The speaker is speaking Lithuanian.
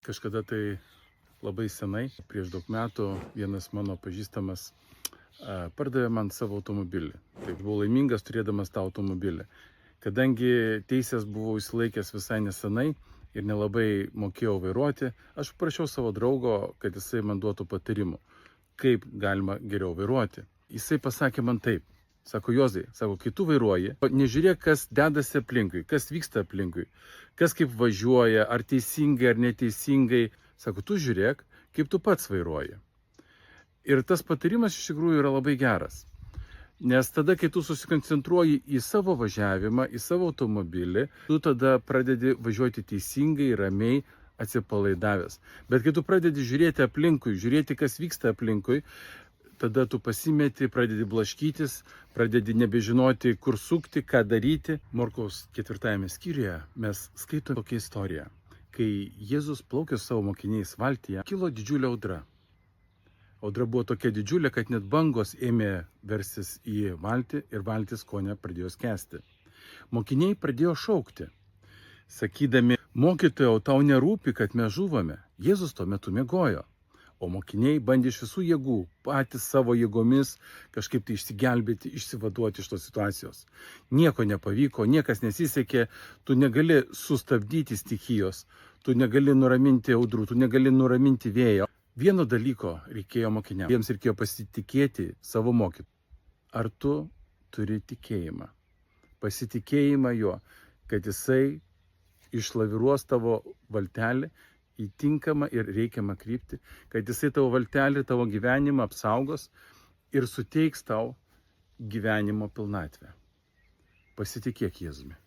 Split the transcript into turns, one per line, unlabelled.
Kažkada tai labai senai, prieš daug metų, vienas mano pažįstamas pardavė man savo automobilį. Tai buvau laimingas turėdamas tą automobilį. Kadangi teisės buvau įsilaikęs visai nesenai ir nelabai mokėjau vairuoti, aš prašiau savo draugo, kad jisai man duotų patarimų, kaip galima geriau vairuoti. Jisai pasakė man taip. Sako, Juozai, kai tu vairuoji, nežiūrėk, kas dedasi aplinkui, kas vyksta aplinkui, kas kaip važiuoja, ar teisingai, ar neteisingai. Sako, tu žiūrėk, kaip tu pats vairuoji. Ir tas patarimas iš tikrųjų yra labai geras. Nes tada, kai tu susikoncentruoji į savo važiavimą, į savo automobilį, tu tada pradedi važiuoti teisingai, ramiai, atsipalaidavęs. Bet kai tu pradedi žiūrėti aplinkui, žiūrėti, kas vyksta aplinkui, tada tu pasimeti, pradedi blaškytis, pradedi nebežinoti, kur sukti, ką daryti. Morkaus 4 skyriuje mes skaitome tokią istoriją. Kai Jėzus plaukė savo mokiniais valtyje, kilo didžiulė audra. Audra buvo tokia didžiulė, kad net bangos ėmė versis į valtį ir valtis kone pradėjo skęsti. Mokiniai pradėjo šaukti, sakydami, mokytojau, tau nerūpi, kad mes žuvame. Jėzus tuo metu miegojo. O mokiniai bandė iš visų jėgų, patys savo jėgomis kažkaip tai išsigelbėti, išsivaduoti iš tos situacijos. Nieko nepavyko, niekas nesisekė, tu negali sustabdyti stichijos, tu negali nuraminti audrų, tu negali nuraminti vėjo. Vieno dalyko reikėjo mokiniams. Jiems reikėjo pasitikėti savo mokytoju. Ar tu turi tikėjimą? Pasitikėjimą juo, kad jisai išlaviruos tavo valtelį į tinkamą ir reikiamą kryptį, kad jisai tavo valtelį, tavo gyvenimą apsaugos ir suteiks tau gyvenimo pilnatvę. Pasitikėk Jėzumi.